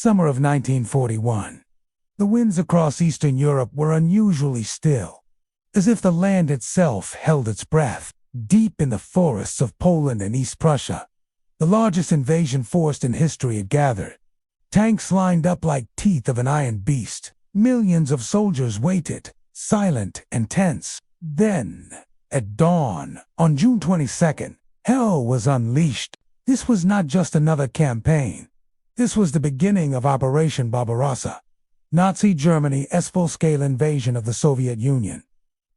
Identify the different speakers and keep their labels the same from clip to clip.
Speaker 1: Summer of 1941. The winds across Eastern Europe were unusually still, as if the land itself held its breath. Deep in the forests of Poland and East Prussia, the largest invasion force in history had gathered. Tanks lined up like teeth of an iron beast. Millions of soldiers waited, silent and tense. Then, at dawn, on June 22nd, hell was unleashed. This was not just another campaign. This was the beginning of Operation Barbarossa, Nazi Germany's full-scale invasion of the Soviet Union.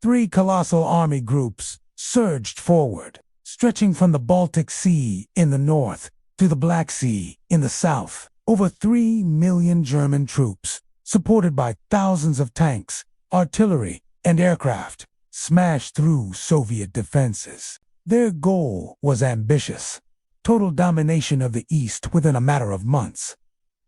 Speaker 1: 3 colossal army groups surged forward, stretching from the Baltic Sea in the north to the Black Sea in the south. Over 3 million German troops, supported by thousands of tanks, artillery, and aircraft, smashed through Soviet defenses. Their goal was ambitious: total domination of the East within a matter of months.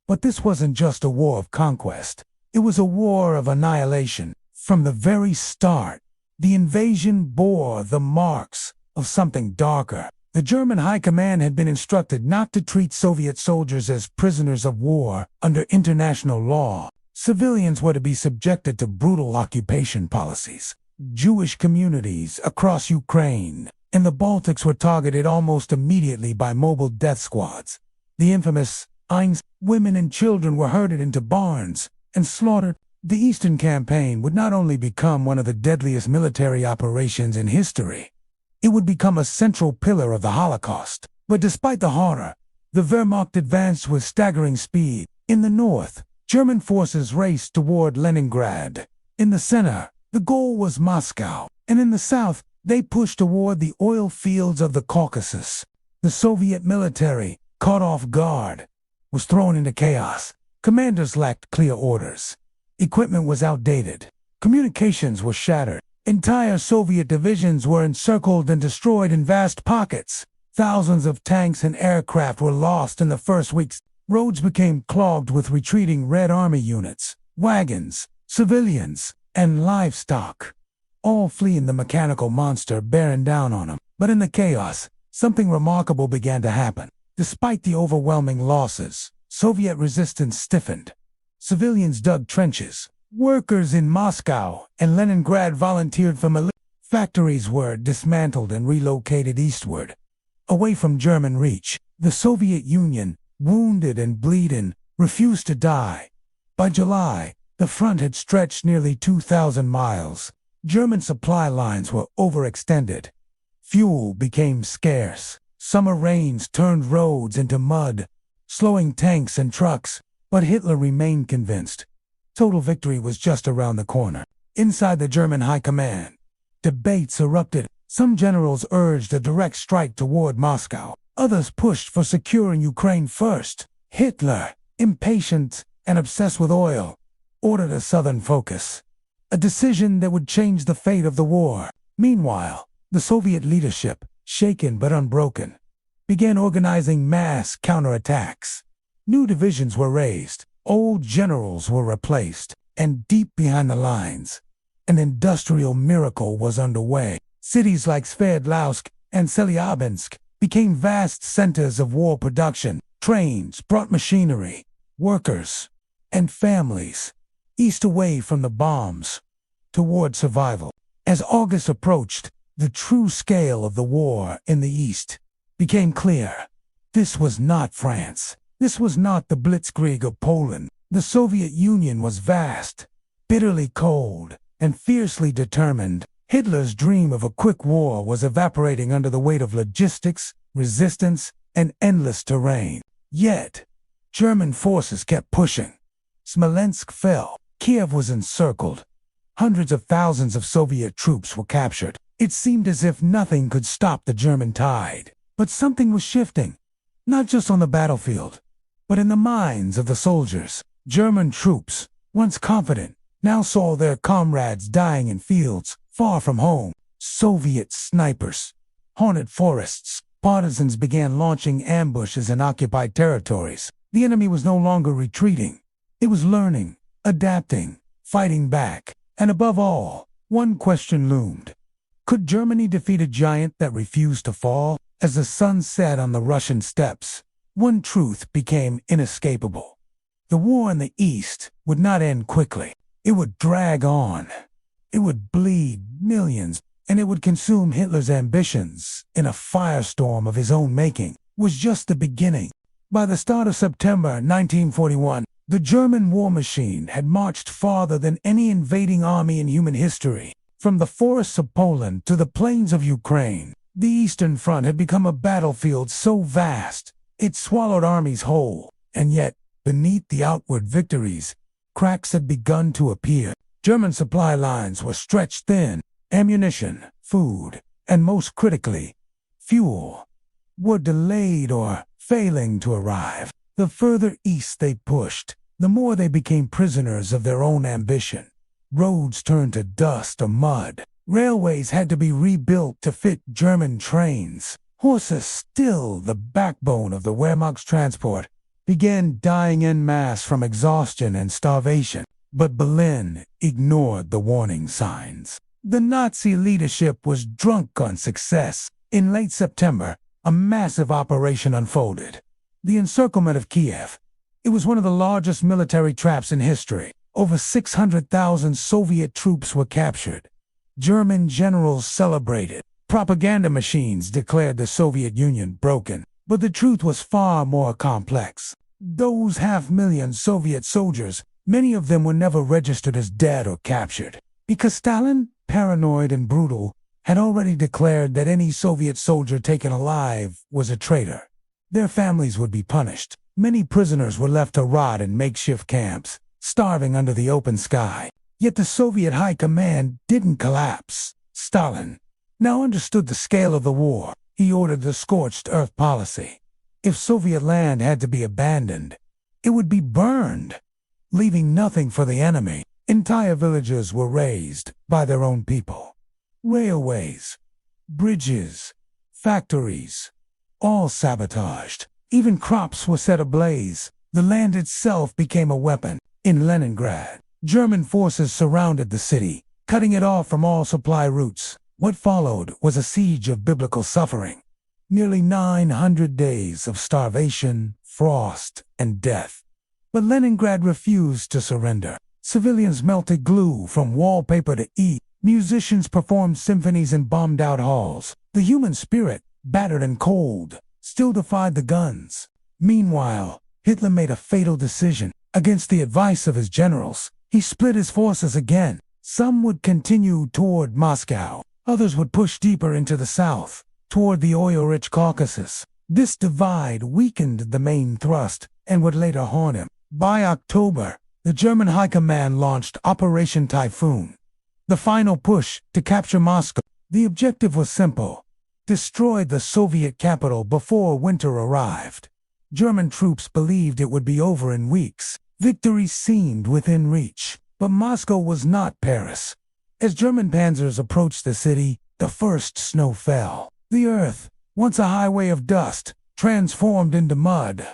Speaker 1: But this wasn't just a war of conquest. It was a war of annihilation. From the very start, the invasion bore the marks of something darker. The German High Command had been instructed not to treat Soviet soldiers as prisoners of war under international law. Civilians were to be subjected to brutal occupation policies. Jewish communities across Ukraine and the Baltics were targeted almost immediately by mobile death squads. The infamous Eins. Women and children were herded into barns and slaughtered. The Eastern Campaign would not only become one of the deadliest military operations in history, it would become a central pillar of the Holocaust. But despite the horror, the Wehrmacht advanced with staggering speed. In the north, German forces raced toward Leningrad. In the center, the goal was Moscow. And in the south, they pushed toward the oil fields of the Caucasus. The Soviet military, caught off guard, was thrown into chaos. Commanders lacked clear orders. Equipment was outdated. Communications were shattered. Entire Soviet divisions were encircled and destroyed in vast pockets. Thousands of tanks and aircraft were lost in the first weeks. Roads became clogged with retreating Red Army units, wagons, civilians, and livestock, all fleeing the mechanical monster bearing down on them. But in the chaos, something remarkable began to happen. Despite the overwhelming losses, Soviet resistance stiffened. Civilians dug trenches. Workers in Moscow and Leningrad volunteered for militia. Factories were dismantled and relocated eastward, away from German reach. The Soviet Union, wounded and bleeding, refused to die. By July, the front had stretched nearly 2,000 miles. German supply lines were overextended. Fuel became scarce. Summer rains turned roads into mud, slowing tanks and trucks. But Hitler remained convinced total victory was just around the corner. Inside the German High Command, debates erupted. Some generals urged a direct strike toward Moscow. Others pushed for securing Ukraine first. Hitler, impatient and obsessed with oil, ordered a southern focus, a decision that would change the fate of the war. Meanwhile, the Soviet leadership, shaken but unbroken, began organizing mass counterattacks. New divisions were raised, old generals were replaced, and deep behind the lines, an industrial miracle was underway. Cities like Sverdlovsk and Chelyabinsk became vast centers of war production. Trains brought machinery, workers, and families east away from the bombs toward survival. As August approached, the true scale of the war in the East became clear. This was not France. This was not the Blitzkrieg of Poland. The Soviet Union was vast, bitterly cold, and fiercely determined. Hitler's dream of a quick war was evaporating under the weight of logistics, resistance, and endless terrain. Yet, German forces kept pushing. Smolensk fell. Kiev was encircled. Hundreds of thousands of Soviet troops were captured. It seemed as if nothing could stop the German tide. But something was shifting, not just on the battlefield, but in the minds of the soldiers. German troops, once confident, now saw their comrades dying in fields far from home. Soviet snipers haunted forests. Partisans began launching ambushes in occupied territories. The enemy was no longer retreating. It was learning, adapting, fighting back. And above all, one question loomed. Could Germany defeat a giant that refused to fall? As the sun set on the Russian steppes, one truth became inescapable. The war in the East would not end quickly. It would drag on. It would bleed millions, and it would consume Hitler's ambitions in a firestorm of his own making. Was just the beginning. By the start of September 1941, the German war machine had marched farther than any invading army in human history. From the forests of Poland to the plains of Ukraine, the Eastern Front had become a battlefield so vast it swallowed armies whole. And yet, beneath the outward victories, cracks had begun to appear. German supply lines were stretched thin. Ammunition, food, and most critically, fuel, were delayed or failing to arrive. The further east they pushed, the more they became prisoners of their own ambition. Roads turned to dust or mud. Railways had to be rebuilt to fit German trains. Horses, still the backbone of the Wehrmacht's transport, began dying en masse from exhaustion and starvation. But Berlin ignored the warning signs. The Nazi leadership was drunk on success. In late September, a massive operation unfolded. The encirclement of Kiev. It was one of the largest military traps in history. Over 600,000 Soviet troops were captured. German generals celebrated. Propaganda machines declared the Soviet Union broken. But the truth was far more complex. Those 500,000 Soviet soldiers, many of them were never registered as dead or captured. Because Stalin, paranoid and brutal, had already declared that any Soviet soldier taken alive was a traitor. Their families would be punished. Many prisoners were left to rot in makeshift camps, starving under the open sky. Yet the Soviet High Command didn't collapse. Stalin now understood the scale of the war. He ordered the scorched earth policy. If Soviet land had to be abandoned, it would be burned, leaving nothing for the enemy. Entire villages were razed by their own people. Railways, bridges, factories, all sabotaged. Even crops were set ablaze. The land itself became a weapon. In Leningrad, German forces surrounded the city, cutting it off from all supply routes. What followed was a siege of biblical suffering. Nearly 900 days of starvation, frost, and death. But Leningrad refused to surrender. Civilians melted glue from wallpaper to eat. Musicians performed symphonies in bombed-out halls. The human spirit, battered and cold, still defied the guns. Meanwhile, Hitler made a fatal decision. Against the advice of his generals, he split his forces again. Some would continue toward Moscow. Others would push deeper into the south, toward the oil-rich Caucasus. This divide weakened the main thrust and would later haunt him. By October, the German High Command launched Operation Typhoon, the final push to capture Moscow. The objective was simple: destroy the Soviet capital before winter arrived. German troops believed it would be over in weeks. Victory seemed within reach, but Moscow was not Paris. As German panzers approached the city, the first snow fell. The earth, once a highway of dust, transformed into mud.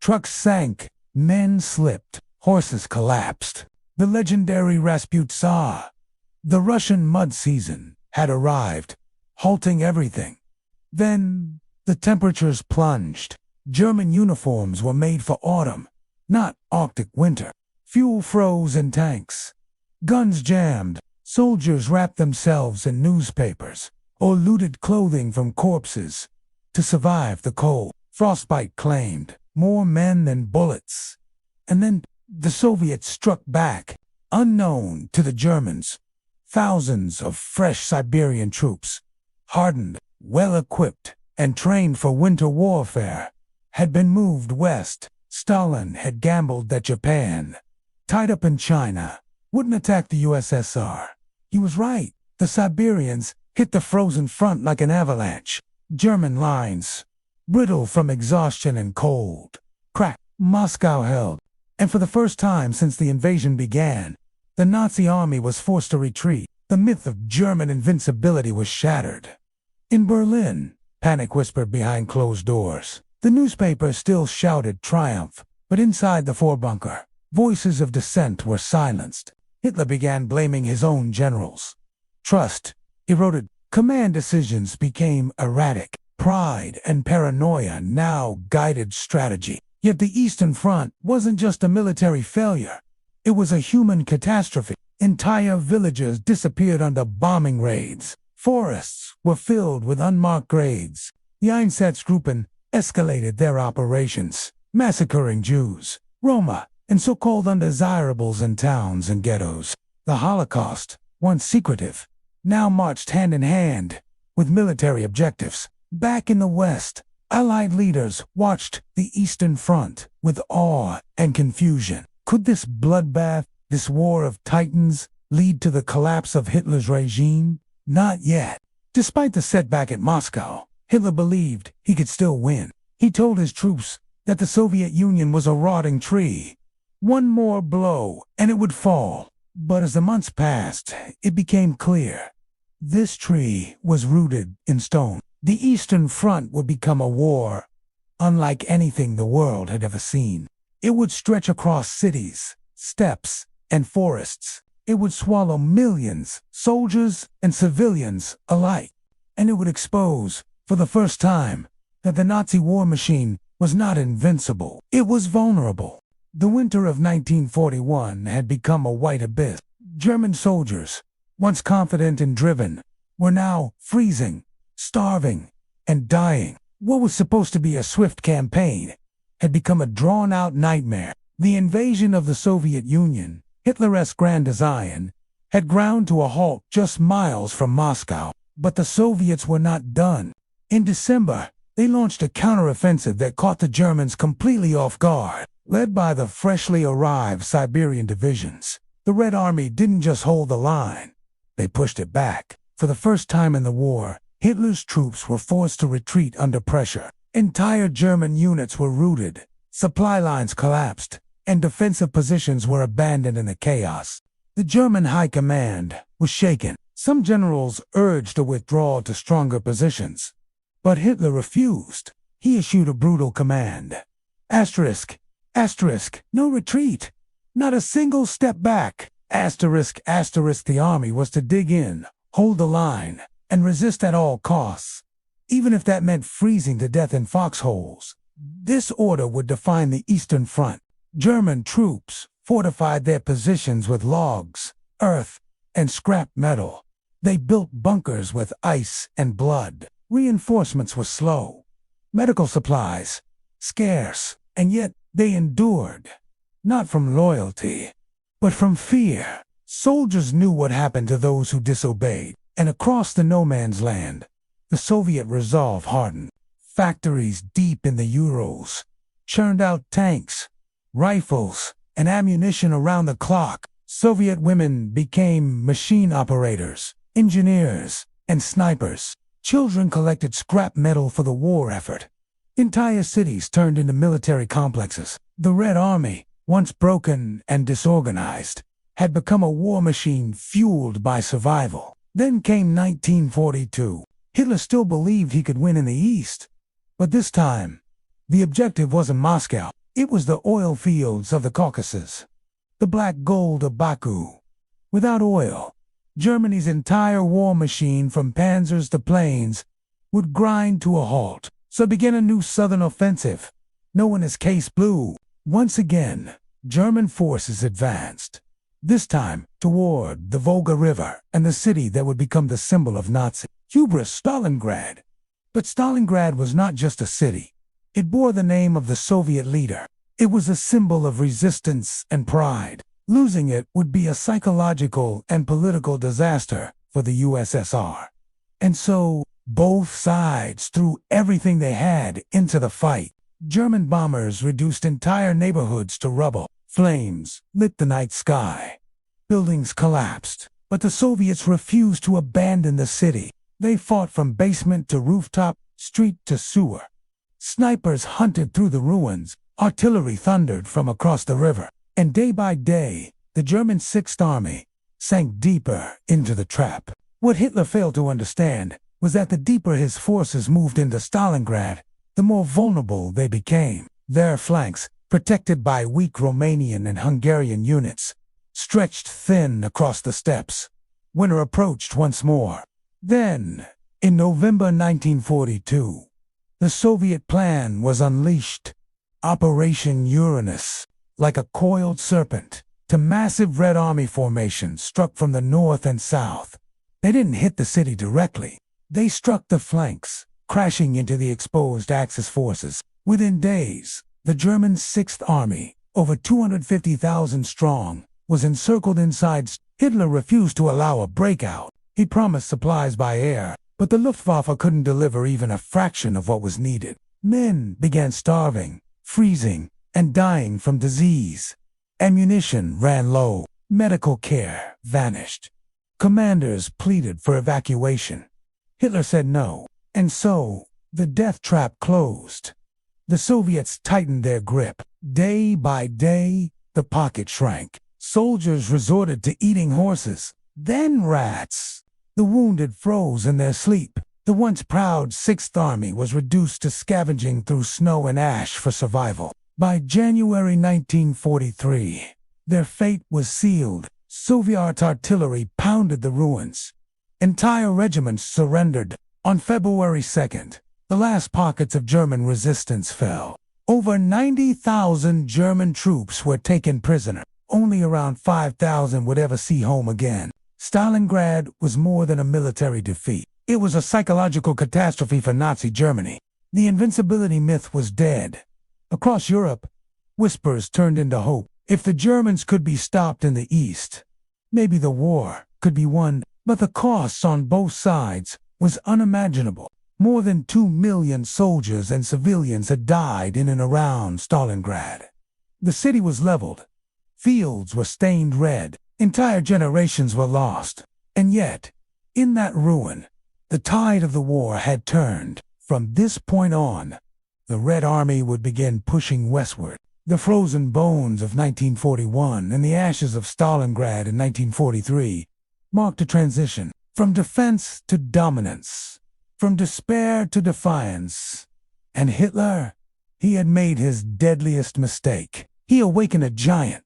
Speaker 1: Trucks sank, men slipped, horses collapsed. The legendary Rasput Tsar. The Russian mud season had arrived, halting everything. Then the temperatures plunged. German uniforms were made for autumn, not Arctic winter. Fuel froze in tanks. Guns jammed. Soldiers wrapped themselves in newspapers or looted clothing from corpses to survive the cold. Frostbite claimed more men than bullets. And then the Soviets struck back, unknown to the Germans. Thousands of fresh Siberian troops, hardened, well-equipped, and trained for winter warfare, had been moved west. Stalin had gambled that Japan, tied up in China, wouldn't attack the USSR. He was right. The Siberians hit the frozen front like an avalanche. German lines, brittle from exhaustion and cold, cracked. Moscow held, and for the first time since the invasion began, the Nazi army was forced to retreat. The myth of German invincibility was shattered. In Berlin, panic whispered behind closed doors. The newspapers still shouted triumph, but inside the four-bunker, voices of dissent were silenced. Hitler began blaming his own generals. Trust eroded. Command decisions became erratic. Pride and paranoia now guided strategy. Yet the Eastern Front wasn't just a military failure. It was a human catastrophe. Entire villages disappeared under bombing raids. Forests were filled with unmarked graves. The Einsatzgruppen escalated their operations, massacring Jews, Roma, and so-called undesirables in towns and ghettos. The Holocaust, once secretive, now marched hand in hand with military objectives. Back in the West, Allied leaders watched the Eastern Front with awe and confusion. Could this bloodbath, this war of titans, lead to the collapse of Hitler's regime? Not yet. Despite the setback at Moscow, Hitler believed he could still win. He told his troops that the Soviet Union was a rotting tree. One more blow and it would fall. But as the months passed, it became clear. This tree was rooted in stone. The Eastern Front would become a war unlike anything the world had ever seen. It would stretch across cities, steppes, and forests. It would swallow millions, soldiers and civilians alike. And it would expose, for the first time, that the Nazi war machine was not invincible. It was vulnerable. The winter of 1941 had become a white abyss. German soldiers, once confident and driven, were now freezing, starving, and dying. What was supposed to be a swift campaign had become a drawn-out nightmare. The invasion of the Soviet Union, Hitler-esque grand design, had ground to a halt just miles from Moscow. But the Soviets were not done. In December, they launched a counteroffensive that caught the Germans completely off guard. Led by the freshly arrived Siberian divisions, the Red Army didn't just hold the line. They pushed it back. For the first time in the war, Hitler's troops were forced to retreat under pressure. Entire German units were routed, supply lines collapsed, and defensive positions were abandoned in the chaos. The German high command was shaken. Some generals urged a withdrawal to stronger positions, but Hitler refused. He issued a brutal command. Asterisk, no retreat, not a single step back. Asterisk, the army was to dig in, hold the line, and resist at all costs, even if that meant freezing to death in foxholes. This order would define the Eastern Front. German troops fortified their positions with logs, earth, and scrap metal. They built bunkers with ice and blood. Reinforcements were slow. Medical supplies scarce, and yet they endured. Not from loyalty, but from fear. Soldiers knew what happened to those who disobeyed, and across the no man's land, the Soviet resolve hardened. Factories deep in the Urals churned out tanks, rifles, and ammunition around the clock. Soviet women became machine operators, engineers, and snipers. Children collected scrap metal for the war effort. Entire cities turned into military complexes. The Red Army, once broken and disorganized, had become a war machine fueled by survival. Then came 1942. Hitler still believed he could win in the East. But this time, the objective wasn't Moscow. It was the oil fields of the Caucasus, the black gold of Baku. Without oil, Germany's entire war machine from panzers to planes would grind to a halt. So began a new southern offensive, known as Case Blue. Once again, German forces advanced, this time toward the Volga River and the city that would become the symbol of Nazi hubris, Stalingrad. But Stalingrad was not just a city. It bore the name of the Soviet leader. It was a symbol of resistance and pride. Losing it would be a psychological and political disaster for the USSR. And so, both sides threw everything they had into the fight. German bombers reduced entire neighborhoods to rubble. Flames lit the night sky. Buildings collapsed. But the Soviets refused to abandon the city. They fought from basement to rooftop, street to sewer. Snipers hunted through the ruins. Artillery thundered from across the river. And day by day, the German Sixth Army sank deeper into the trap. What Hitler failed to understand was that the deeper his forces moved into Stalingrad, the more vulnerable they became. Their flanks, protected by weak Romanian and Hungarian units, stretched thin across the steppes. Winter approached once more. Then, in November 1942, the Soviet plan was unleashed. Operation Uranus, like a coiled serpent, to massive Red Army formations struck from the north and south. They didn't hit the city directly. They struck the flanks, crashing into the exposed Axis forces. Within days, the German Sixth Army, over 250,000 strong, was encircled inside. Hitler refused to allow a breakout. He promised supplies by air, but the Luftwaffe couldn't deliver even a fraction of what was needed. Men began starving, freezing, and dying from disease. Ammunition ran low. Medical care vanished. Commanders pleaded for evacuation. Hitler said no, and so the death trap closed. The Soviets tightened their grip. Day by day, the pocket shrank. Soldiers resorted to eating horses, then rats. The wounded froze in their sleep. The once proud Sixth Army was reduced to scavenging through snow and ash for survival. By January 1943, their fate was sealed. Soviet artillery pounded the ruins. Entire regiments surrendered. On February 2nd, the last pockets of German resistance fell. Over 90,000 German troops were taken prisoner. Only around 5,000 would ever see home again. Stalingrad was more than a military defeat. It was a psychological catastrophe for Nazi Germany. The invincibility myth was dead. Across Europe, whispers turned into hope. If the Germans could be stopped in the East, maybe the war could be won. But the costs on both sides was unimaginable. More than 2 million soldiers and civilians had died in and around Stalingrad. The city was leveled. Fields were stained red. Entire generations were lost. And yet, in that ruin, the tide of the war had turned. From this point on, the Red Army would begin pushing westward. The frozen bones of 1941 and the ashes of Stalingrad in 1943 marked a transition from defense to dominance, from despair to defiance. And Hitler, he had made his deadliest mistake. He awakened a giant.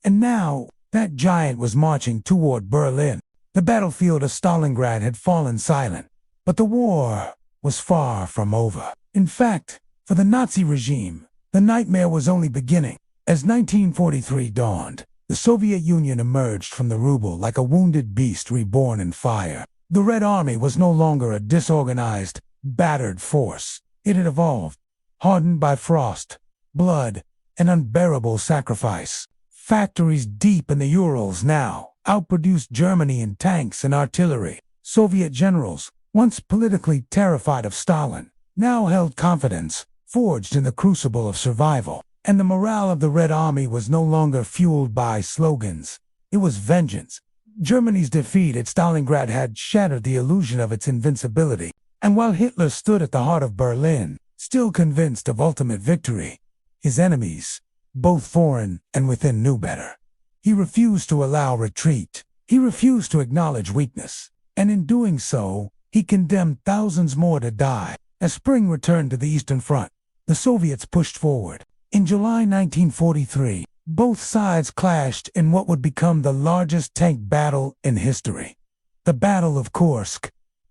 Speaker 1: And now, that giant was marching toward Berlin. The battlefield of Stalingrad had fallen silent, but the war was far from over. In fact, for the Nazi regime, the nightmare was only beginning. As 1943 dawned, the Soviet Union emerged from the ruble like a wounded beast reborn in fire. The Red Army was no longer a disorganized, battered force. It had evolved, hardened by frost, blood, and unbearable sacrifice. Factories deep in the Urals now outproduced Germany in tanks and artillery. Soviet generals, once politically terrified of Stalin, now held confidence, forged in the crucible of survival. And the morale of the Red Army was no longer fueled by slogans. It was vengeance. Germany's defeat at Stalingrad had shattered the illusion of its invincibility. And while Hitler stood at the heart of Berlin, still convinced of ultimate victory, his enemies, both foreign and within, knew better. He refused to allow retreat. He refused to acknowledge weakness. And in doing so, he condemned thousands more to die. As spring returned to the Eastern Front, the Soviets pushed forward. In July 1943, both sides clashed in what would become the largest tank battle in history. The Battle of Kursk.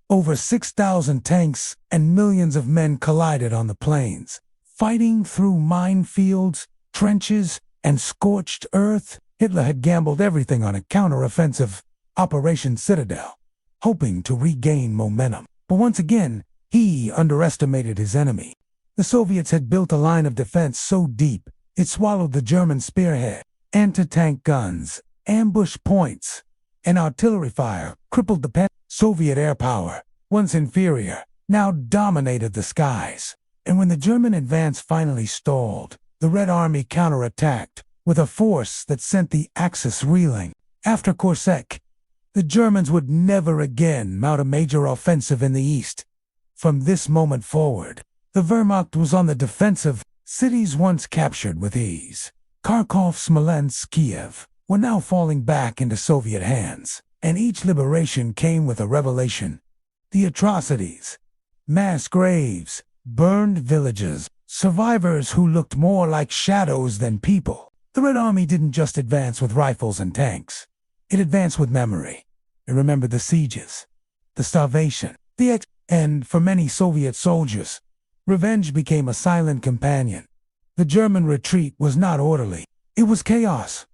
Speaker 1: Over 6,000 tanks and millions of men collided on the plains. Fighting through minefields, trenches, and scorched earth, Hitler had gambled everything on a counteroffensive, Operation Citadel, hoping to regain momentum. But once again, he underestimated his enemy. The Soviets had built a line of defense so deep, it swallowed the German spearhead. Anti-tank guns, ambush points, and artillery fire crippled the Soviet air power, once inferior, now dominated the skies. And when the German advance finally stalled, the Red Army counterattacked with a force that sent the Axis reeling. After Kursk, the Germans would never again mount a major offensive in the East. From this moment forward, the Wehrmacht was on the defensive. Cities once captured with ease, Kharkov, Smolensk, Kiev, were now falling back into Soviet hands. And each liberation came with a revelation. The atrocities, mass graves, burned villages, survivors who looked more like shadows than people. The Red Army didn't just advance with rifles and tanks. It advanced with memory. It remembered the sieges, the starvation, and for many Soviet soldiers, revenge became a silent companion. The German retreat was not orderly. It was chaos.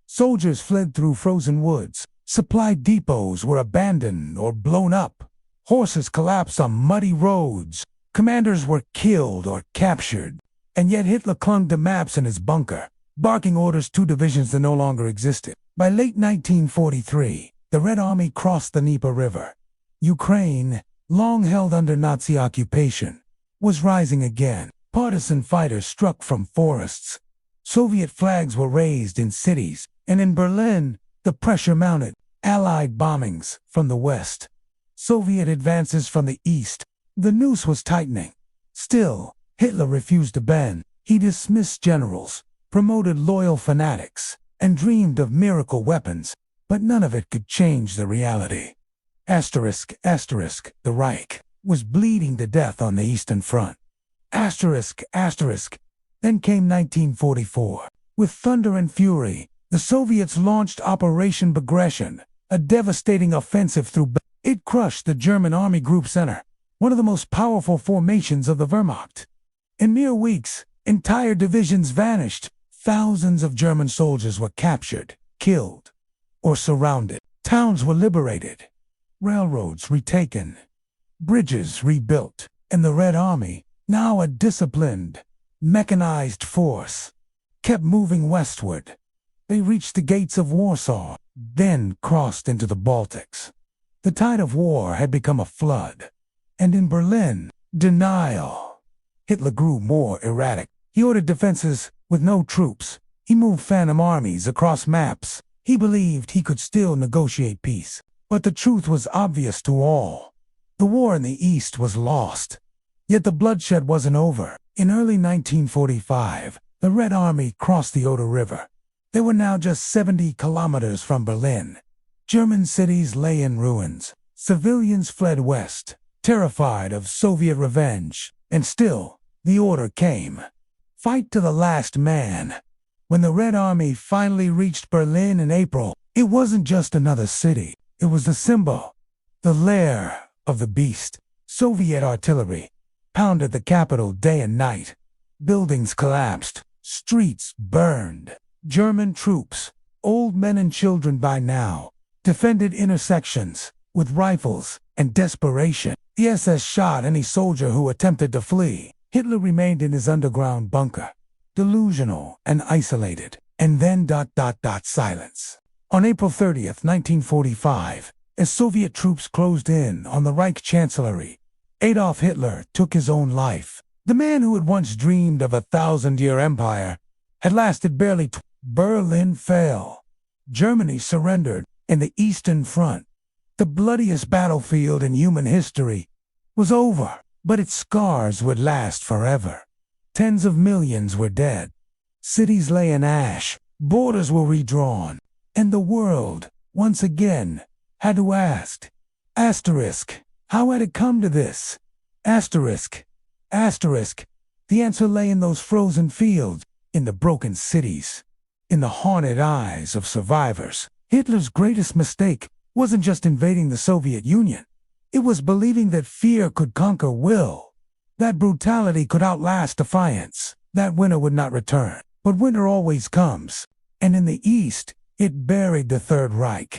Speaker 1: Soldiers fled through frozen woods. Supply depots were abandoned or blown up. Horses collapsed on muddy roads. Commanders were killed or captured. And yet Hitler clung to maps in his bunker, barking orders to divisions that no longer existed. By late 1943, the Red Army crossed the Dnieper River. Ukraine, long held under Nazi occupation, was rising again. Partisan fighters struck from forests. Soviet flags were raised in cities, and in Berlin, the pressure mounted. Allied bombings from the west. Soviet advances from the east. The noose was tightening. Still, Hitler refused to bend. He dismissed generals, promoted loyal fanatics, and dreamed of miracle weapons, but none of it could change the reality. The Reich was bleeding to death on the Eastern Front. Then came 1944. With thunder and fury, the Soviets launched Operation Bagration, a devastating offensive through It crushed the German Army Group Center, one of the most powerful formations of the Wehrmacht. In mere weeks, entire divisions vanished. Thousands of German soldiers were captured, killed, or surrounded. Towns were liberated, railroads retaken, bridges rebuilt, and the Red Army, now a disciplined, mechanized force, kept moving westward. They reached the gates of Warsaw, then crossed into the Baltics. The tide of war had become a flood. And in Berlin, denial. Hitler grew more erratic. He ordered defenses with no troops. He moved phantom armies across maps. He believed he could still negotiate peace. But the truth was obvious to all. The war in the East was lost. Yet the bloodshed wasn't over. In early 1945, the Red Army crossed the Oder River. They were now just 70 kilometers from Berlin. German cities lay in ruins. Civilians fled west, terrified of Soviet revenge. And still, the order came. Fight to the last man. When the Red Army finally reached Berlin in April, it wasn't just another city. It was the symbol, the lair of the beast. Soviet artillery pounded the capital day and night. Buildings collapsed. Streets burned. German troops, old men and children by now, defended intersections with rifles and desperation. The SS shot any soldier who attempted to flee. Hitler remained in his underground bunker, delusional and isolated. And then silence. On April 30th, 1945, as Soviet troops closed in on the Reich Chancellery, Adolf Hitler took his own life. The man who had once dreamed of a 1,000-year empire had lasted barely. Berlin fell. Germany surrendered, and the Eastern Front, the bloodiest battlefield in human history, was over. But its scars would last forever. Tens of millions were dead. Cities lay in ash. Borders were redrawn. And the world, once again, had to ask, how had it come to this? The answer lay in those frozen fields, in the broken cities, in the haunted eyes of survivors. Hitler's greatest mistake wasn't just invading the Soviet Union. It was believing that fear could conquer will, that brutality could outlast defiance, that winter would not return. But winter always comes, and in the East, it buried the Third Reich.